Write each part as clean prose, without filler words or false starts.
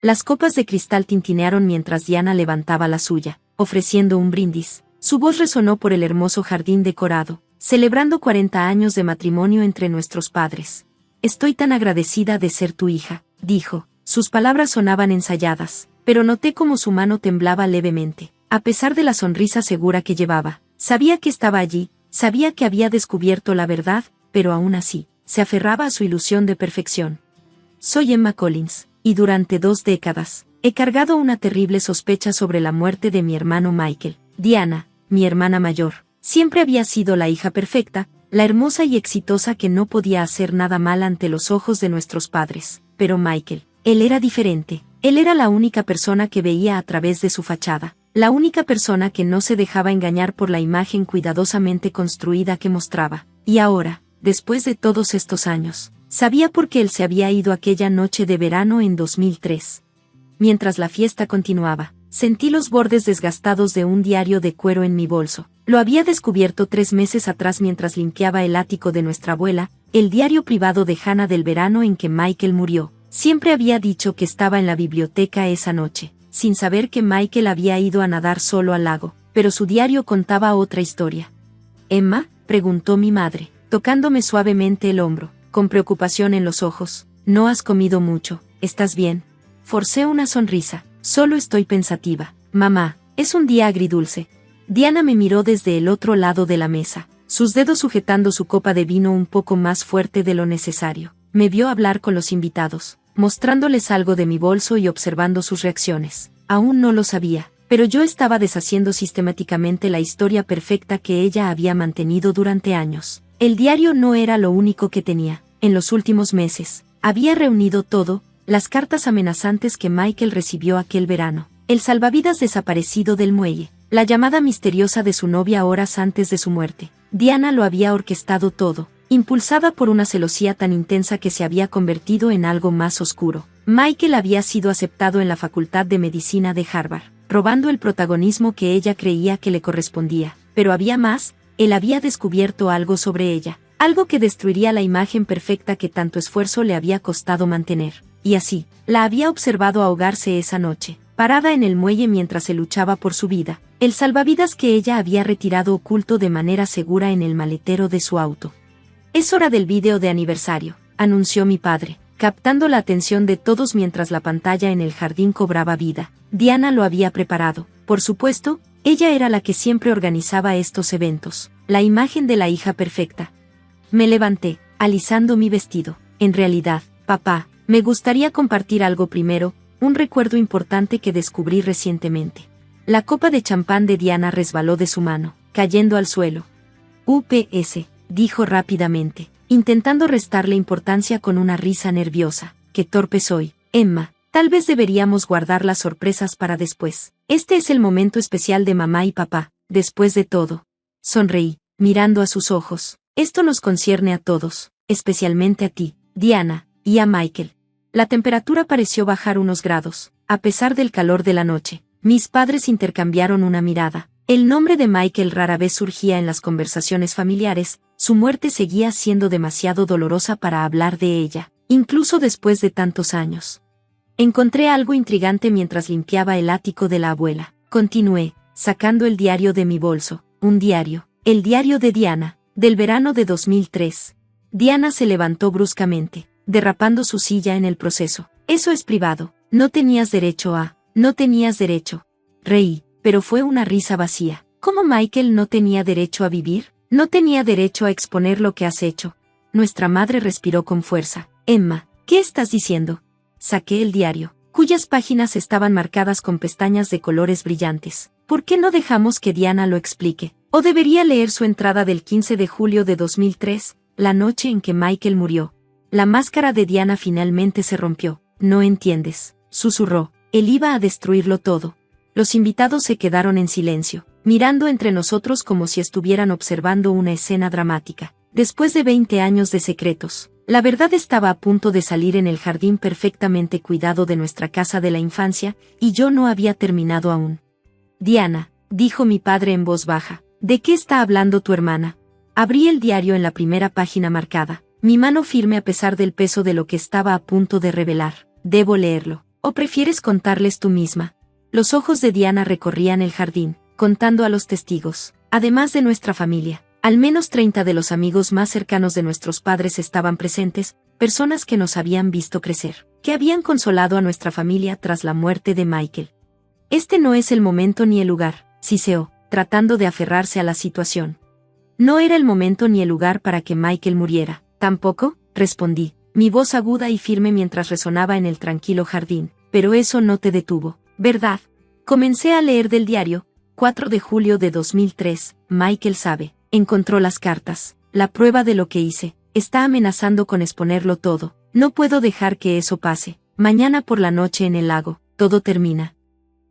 Las copas de cristal tintinearon mientras Diana levantaba la suya, ofreciendo un brindis. Su voz resonó por el hermoso jardín decorado, celebrando 40 años de matrimonio entre nuestros padres. Estoy tan agradecida de ser tu hija, dijo. Sus palabras sonaban ensayadas, pero noté cómo su mano temblaba levemente. A pesar de la sonrisa segura que llevaba, sabía que estaba allí, sabía que había descubierto la verdad, pero aún así, se aferraba a su ilusión de perfección. Soy Emma Collins, y durante 2 décadas, he cargado una terrible sospecha sobre la muerte de mi hermano Michael. Diana, mi hermana mayor, siempre había sido la hija perfecta, la hermosa y exitosa que no podía hacer nada mal ante los ojos de nuestros padres. Pero Michael, él era diferente. Él era la única persona que veía a través de su fachada, la única persona que no se dejaba engañar por la imagen cuidadosamente construida que mostraba. Y ahora, después de todos estos años, sabía por qué él se había ido aquella noche de verano en 2003. Mientras la fiesta continuaba, sentí los bordes desgastados de un diario de cuero en mi bolso. Lo había descubierto 3 meses atrás mientras limpiaba el ático de nuestra abuela, el diario privado de Hannah del verano en que Michael murió. Siempre había dicho que estaba en la biblioteca esa noche, sin saber que Michael había ido a nadar solo al lago, pero su diario contaba otra historia. «Emma», preguntó mi madre, tocándome suavemente el hombro, con preocupación en los ojos, «¿no has comido mucho? ¿Estás bien?» Forcé una sonrisa. «Solo estoy pensativa, mamá, es un día agridulce». Diana me miró desde el otro lado de la mesa, sus dedos sujetando su copa de vino un poco más fuerte de lo necesario. Me vio hablar con los invitados, mostrándoles algo de mi bolso y observando sus reacciones. Aún no lo sabía, pero yo estaba deshaciendo sistemáticamente la historia perfecta que ella había mantenido durante años. El diario no era lo único que tenía. En los últimos meses, había reunido todo, las cartas amenazantes que Michael recibió aquel verano, el salvavidas desaparecido del muelle, la llamada misteriosa de su novia horas antes de su muerte. Diana lo había orquestado todo, impulsada por una celosía tan intensa que se había convertido en algo más oscuro. Michael había sido aceptado en la Facultad de Medicina de Harvard, robando el protagonismo que ella creía que le correspondía. Pero había más, él había descubierto algo sobre ella, algo que destruiría la imagen perfecta que tanto esfuerzo le había costado mantener. Y así, la había observado ahogarse esa noche, parada en el muelle mientras se luchaba por su vida, el salvavidas que ella había retirado oculto de manera segura en el maletero de su auto. «Es hora del vídeo de aniversario», anunció mi padre, captando la atención de todos mientras la pantalla en el jardín cobraba vida. Diana lo había preparado, por supuesto, ella era la que siempre organizaba estos eventos, la imagen de la hija perfecta. Me levanté, alisando mi vestido. «En realidad, papá, me gustaría compartir algo primero, un recuerdo importante que descubrí recientemente». La copa de champán de Diana resbaló de su mano, cayendo al suelo. «UPS», dijo rápidamente, intentando restarle importancia con una risa nerviosa. «Qué torpe soy, Emma, tal vez deberíamos guardar las sorpresas para después. Este es el momento especial de mamá y papá, después de todo». Sonreí, mirando a sus ojos. «Esto nos concierne a todos, especialmente a ti, Diana, y a Michael». La temperatura pareció bajar unos grados, a pesar del calor de la noche. Mis padres intercambiaron una mirada. El nombre de Michael rara vez surgía en las conversaciones familiares, su muerte seguía siendo demasiado dolorosa para hablar de ella, incluso después de tantos años. Encontré algo intrigante mientras limpiaba el ático de la abuela. Continué, sacando el diario de mi bolso, un diario, el diario de Diana, del verano de 2003. Diana se levantó bruscamente, derrapando su silla en el proceso. «Eso es privado, no tenías derecho a... No tenías derecho». Reí, pero fue una risa vacía. ¿Cómo Michael no tenía derecho a vivir? No tenía derecho a exponer lo que has hecho. Nuestra madre respiró con fuerza. «Emma, ¿qué estás diciendo?» Saqué el diario, cuyas páginas estaban marcadas con pestañas de colores brillantes. «¿Por qué no dejamos que Diana lo explique? ¿O debería leer su entrada del 15 de julio de 2003, la noche en que Michael murió?» La máscara de Diana finalmente se rompió. «No entiendes», susurró. «Él iba a destruirlo todo». Los invitados se quedaron en silencio, mirando entre nosotros como si estuvieran observando una escena dramática. Después de 20 años de secretos, la verdad estaba a punto de salir en el jardín perfectamente cuidado de nuestra casa de la infancia, y yo no había terminado aún. «Diana», dijo mi padre en voz baja, «¿de qué está hablando tu hermana?» Abrí el diario en la primera página marcada, mi mano firme a pesar del peso de lo que estaba a punto de revelar. «Debo leerlo». ¿O prefieres contarles tú misma? Los ojos de Diana recorrían el jardín, contando a los testigos. Además de nuestra familia, al menos 30 de los amigos más cercanos de nuestros padres estaban presentes, personas que nos habían visto crecer, que habían consolado a nuestra familia tras la muerte de Michael. Este no es el momento ni el lugar, siseó, tratando de aferrarse a la situación. No era el momento ni el lugar para que Michael muriera. ¿Tampoco?, respondí, mi voz aguda y firme mientras resonaba en el tranquilo jardín. Pero eso no te detuvo, ¿verdad? Comencé a leer del diario. 4 de julio de 2003, Michael sabe, encontró las cartas, la prueba de lo que hice, está amenazando con exponerlo todo, no puedo dejar que eso pase, mañana por la noche en el lago, todo termina.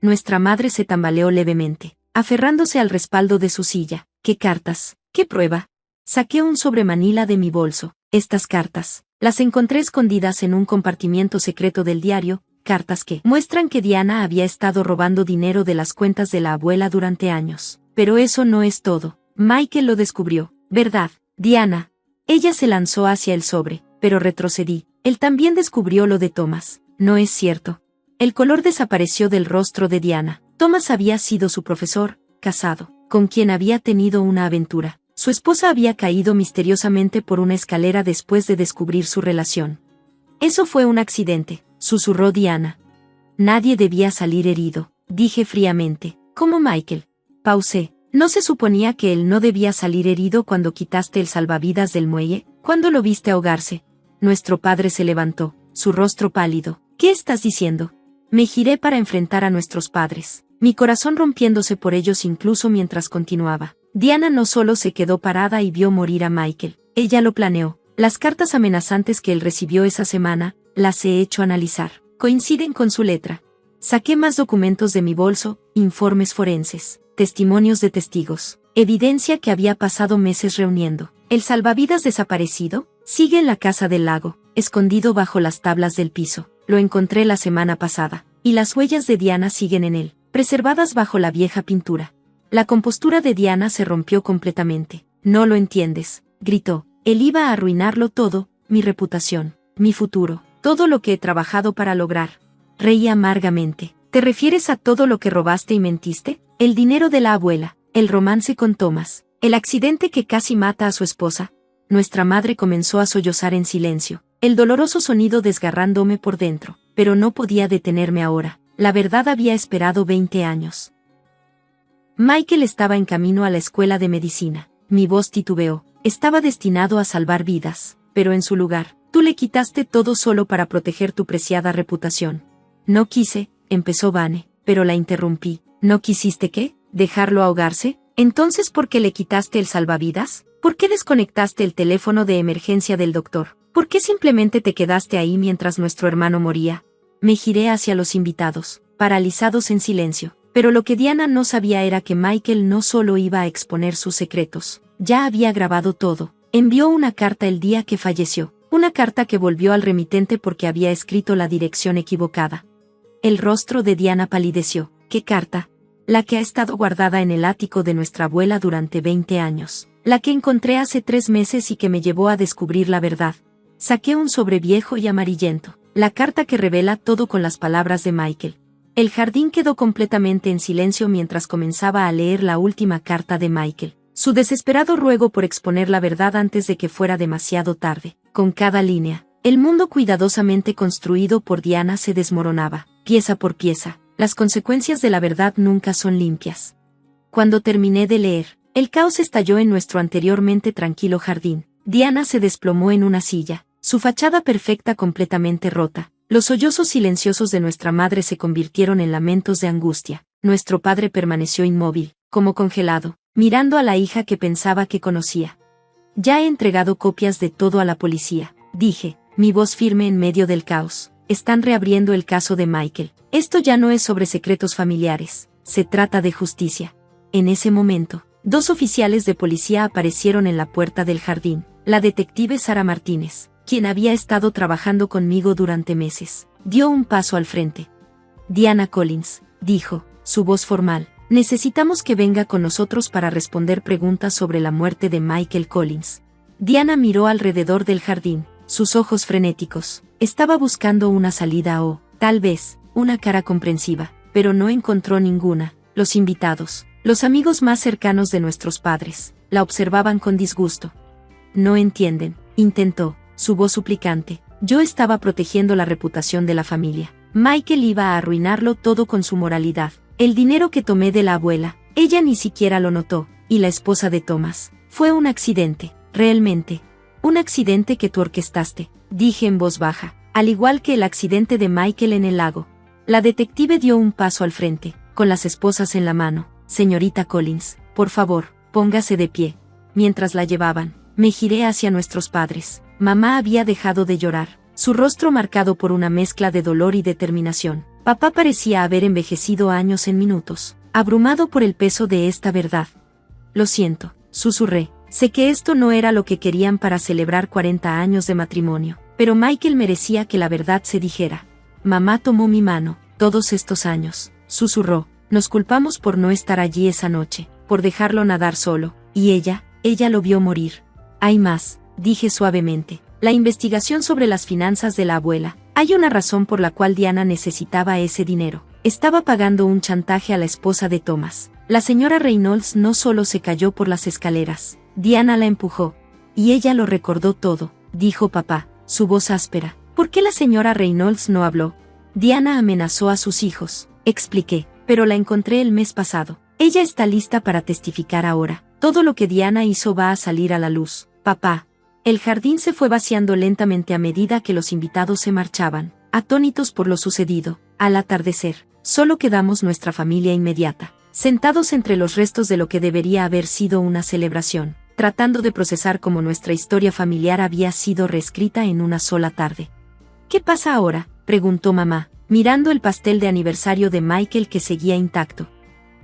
Nuestra madre se tambaleó levemente, aferrándose al respaldo de su silla. ¿Qué cartas? ¿Qué prueba? Saqué un sobremanila de mi bolso. Estas cartas, las encontré escondidas en un compartimiento secreto del diario, cartas que muestran que Diana había estado robando dinero de las cuentas de la abuela durante años. Pero eso no es todo. Michael lo descubrió, ¿verdad, Diana? Ella se lanzó hacia el sobre, pero retrocedí. Él también descubrió lo de Thomas. No es cierto. El color desapareció del rostro de Diana. Thomas había sido su profesor, casado, con quien había tenido una aventura. Su esposa había caído misteriosamente por una escalera después de descubrir su relación. Eso fue un accidente, susurró Diana. Nadie debía salir herido, dije fríamente. ¿Cómo Michael? Pausé. ¿No se suponía que él no debía salir herido cuando quitaste el salvavidas del muelle? ¿Cuándo lo viste ahogarse? Nuestro padre se levantó, su rostro pálido. ¿Qué estás diciendo? Me giré para enfrentar a nuestros padres, mi corazón rompiéndose por ellos incluso mientras continuaba. Diana no solo se quedó parada y vio morir a Michael, ella lo planeó. Las cartas amenazantes que él recibió esa semana, las he hecho analizar, coinciden con su letra. Saqué más documentos de mi bolso, informes forenses, testimonios de testigos, evidencia que había pasado meses reuniendo. El salvavidas desaparecido sigue en la casa del lago, escondido bajo las tablas del piso. Lo encontré la semana pasada, y las huellas de Diana siguen en él, preservadas bajo la vieja pintura. La compostura de Diana se rompió completamente. No lo entiendes, gritó. Él iba a arruinarlo todo, mi reputación, mi futuro, todo lo que he trabajado para lograr. Reí amargamente. ¿Te refieres a todo lo que robaste y mentiste? El dinero de la abuela, el romance con Thomas, el accidente que casi mata a su esposa. Nuestra madre comenzó a sollozar en silencio, el doloroso sonido desgarrándome por dentro, pero no podía detenerme ahora. La verdad había esperado 20 años. Michael estaba en camino a la escuela de medicina. Mi voz titubeó. Estaba destinado a salvar vidas, pero en su lugar, tú le quitaste todo solo para proteger tu preciada reputación. No quise, empezó Vane, pero la interrumpí. ¿No quisiste qué? ¿Dejarlo ahogarse? Entonces, ¿por qué le quitaste el salvavidas? ¿Por qué desconectaste el teléfono de emergencia del doctor? ¿Por qué simplemente te quedaste ahí mientras nuestro hermano moría? Me giré hacia los invitados, paralizados en silencio. Pero lo que Diana no sabía era que Michael no solo iba a exponer sus secretos, ya había grabado todo. Envió una carta el día que falleció, una carta que volvió al remitente porque había escrito la dirección equivocada. El rostro de Diana palideció. ¿Qué carta? La que ha estado guardada en el ático de nuestra abuela durante 20 años. La que encontré hace 3 meses y que me llevó a descubrir la verdad. Saqué un sobre viejo y amarillento. La carta que revela todo con las palabras de Michael. El jardín quedó completamente en silencio mientras comenzaba a leer la última carta de Michael. Su desesperado ruego por exponer la verdad antes de que fuera demasiado tarde. Con cada línea, el mundo cuidadosamente construido por Diana se desmoronaba, pieza por pieza. Las consecuencias de la verdad nunca son limpias. Cuando terminé de leer, el caos estalló en nuestro anteriormente tranquilo jardín. Diana se desplomó en una silla, su fachada perfecta completamente rota. Los sollozos silenciosos de nuestra madre se convirtieron en lamentos de angustia. Nuestro padre permaneció inmóvil, como congelado, mirando a la hija que pensaba que conocía. Ya he entregado copias de todo a la policía, dije, mi voz firme en medio del caos. Están reabriendo el caso de Michael. Esto ya no es sobre secretos familiares, se trata de justicia. En ese momento, 2 oficiales de policía aparecieron en la puerta del jardín. La detective Sara Martínez, quien había estado trabajando conmigo durante meses, dio un paso al frente. Diana Collins, dijo, su voz formal, necesitamos que venga con nosotros para responder preguntas sobre la muerte de Michael Collins. Diana miró alrededor del jardín, sus ojos frenéticos. Estaba buscando una salida o, tal vez, una cara comprensiva, pero no encontró ninguna. Los invitados, los amigos más cercanos de nuestros padres, la observaban con disgusto. No entienden, intentó, su voz suplicante. Yo estaba protegiendo la reputación de la familia. Michael iba a arruinarlo todo con su moralidad. El dinero que tomé de la abuela, ella ni siquiera lo notó, y la esposa de Thomas. Fue un accidente, realmente. Un accidente que tú orquestaste, dije en voz baja, al igual que el accidente de Michael en el lago. La detective dio un paso al frente, con las esposas en la mano. Señorita Collins, por favor, póngase de pie. Mientras la llevaban, me giré hacia nuestros padres. Mamá había dejado de llorar, su rostro marcado por una mezcla de dolor y determinación. Papá parecía haber envejecido años en minutos, abrumado por el peso de esta verdad. Lo siento, susurré. Sé que esto no era lo que querían para celebrar 40 años de matrimonio, pero Michael merecía que la verdad se dijera. Mamá tomó mi mano, todos estos años, susurró. Nos culpamos por no estar allí esa noche, por dejarlo nadar solo, y ella lo vio morir. Hay más, dije suavemente. La investigación sobre las finanzas de la abuela. Hay una razón por la cual Diana necesitaba ese dinero. Estaba pagando un chantaje a la esposa de Thomas. La señora Reynolds no solo se cayó por las escaleras. Diana la empujó. Y ella lo recordó todo, dijo papá, su voz áspera. ¿Por qué la señora Reynolds no habló? Diana amenazó a sus hijos, expliqué, pero la encontré el mes pasado. Ella está lista para testificar ahora. Todo lo que Diana hizo va a salir a la luz. Papá. El jardín se fue vaciando lentamente a medida que los invitados se marchaban, atónitos por lo sucedido. Al atardecer, solo quedamos nuestra familia inmediata, sentados entre los restos de lo que debería haber sido una celebración, tratando de procesar cómo nuestra historia familiar había sido reescrita en una sola tarde. ¿Qué pasa ahora?, preguntó mamá, mirando el pastel de aniversario de Michael que seguía intacto.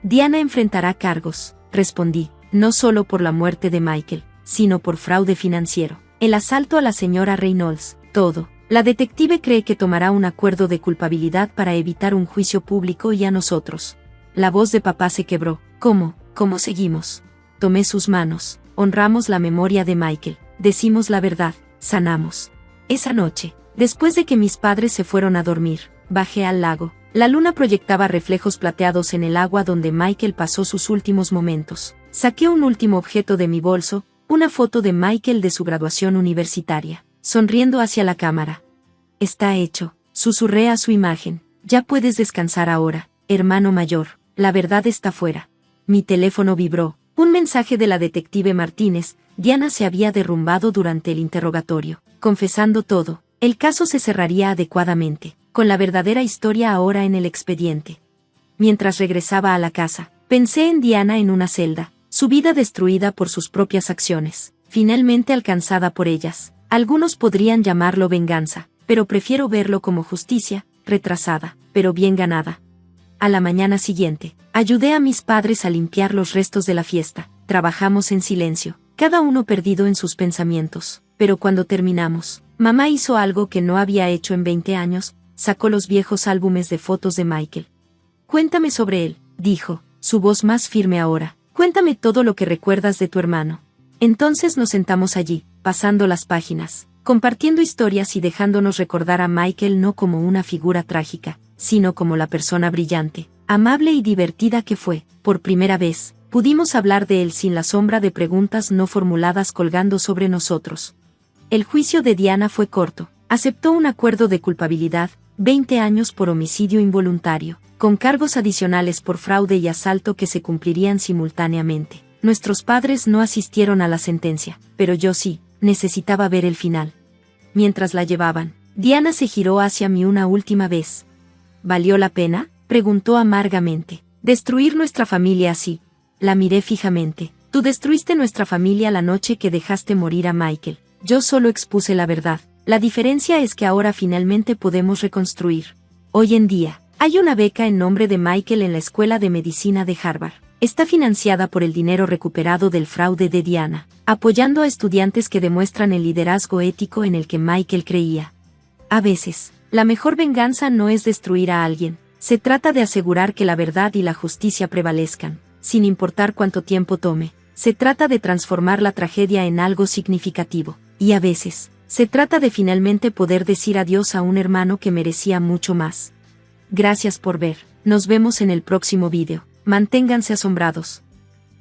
Diana enfrentará cargos, respondí, no solo por la muerte de Michael, sino por fraude financiero, el asalto a la señora Reynolds, todo. La detective cree que tomará un acuerdo de culpabilidad para evitar un juicio público y a nosotros. La voz de papá se quebró. ¿Cómo seguimos? Tomé sus manos, honramos la memoria de Michael, decimos la verdad, sanamos. Esa noche, después de que mis padres se fueron a dormir, bajé al lago. La luna proyectaba reflejos plateados en el agua donde Michael pasó sus últimos momentos. Saqué un último objeto de mi bolso, una foto de Michael de su graduación universitaria, sonriendo hacia la cámara. Está hecho, susurré a su imagen. Ya puedes descansar ahora, hermano mayor, la verdad está fuera. Mi teléfono vibró, un mensaje de la detective Martínez. Diana se había derrumbado durante el interrogatorio, confesando todo. El caso se cerraría adecuadamente, con la verdadera historia ahora en el expediente. Mientras regresaba a la casa, pensé en Diana en una celda, su vida destruida por sus propias acciones, finalmente alcanzada por ellas. Algunos podrían llamarlo venganza, pero prefiero verlo como justicia, retrasada, pero bien ganada. A la mañana siguiente, ayudé a mis padres a limpiar los restos de la fiesta. Trabajamos en silencio, cada uno perdido en sus pensamientos, pero cuando terminamos, mamá hizo algo que no había hecho en 20 años, sacó los viejos álbumes de fotos de Michael. Cuéntame sobre él, dijo, su voz más firme ahora. Cuéntame todo lo que recuerdas de tu hermano. Entonces nos sentamos allí, pasando las páginas, compartiendo historias y dejándonos recordar a Michael no como una figura trágica, sino como la persona brillante, amable y divertida que fue. Por primera vez, pudimos hablar de él sin la sombra de preguntas no formuladas colgando sobre nosotros. El juicio de Diana fue corto. Aceptó un acuerdo de culpabilidad, 20 años por homicidio involuntario, con cargos adicionales por fraude y asalto que se cumplirían simultáneamente. Nuestros padres no asistieron a la sentencia, pero yo sí, necesitaba ver el final. Mientras la llevaban, Diana se giró hacia mí una última vez. ¿Valió la pena?, preguntó amargamente. ¿Destruir nuestra familia así? La miré fijamente. Tú destruiste nuestra familia la noche que dejaste morir a Michael. Yo solo expuse la verdad. La diferencia es que ahora finalmente podemos reconstruir. Hoy en día, hay una beca en nombre de Michael en la Escuela de Medicina de Harvard. Está financiada por el dinero recuperado del fraude de Diana, apoyando a estudiantes que demuestran el liderazgo ético en el que Michael creía. A veces, la mejor venganza no es destruir a alguien, se trata de asegurar que la verdad y la justicia prevalezcan, sin importar cuánto tiempo tome. Se trata de transformar la tragedia en algo significativo, y a veces, se trata de finalmente poder decir adiós a un hermano que merecía mucho más. Gracias por ver. Nos vemos en el próximo vídeo. Manténganse asombrados.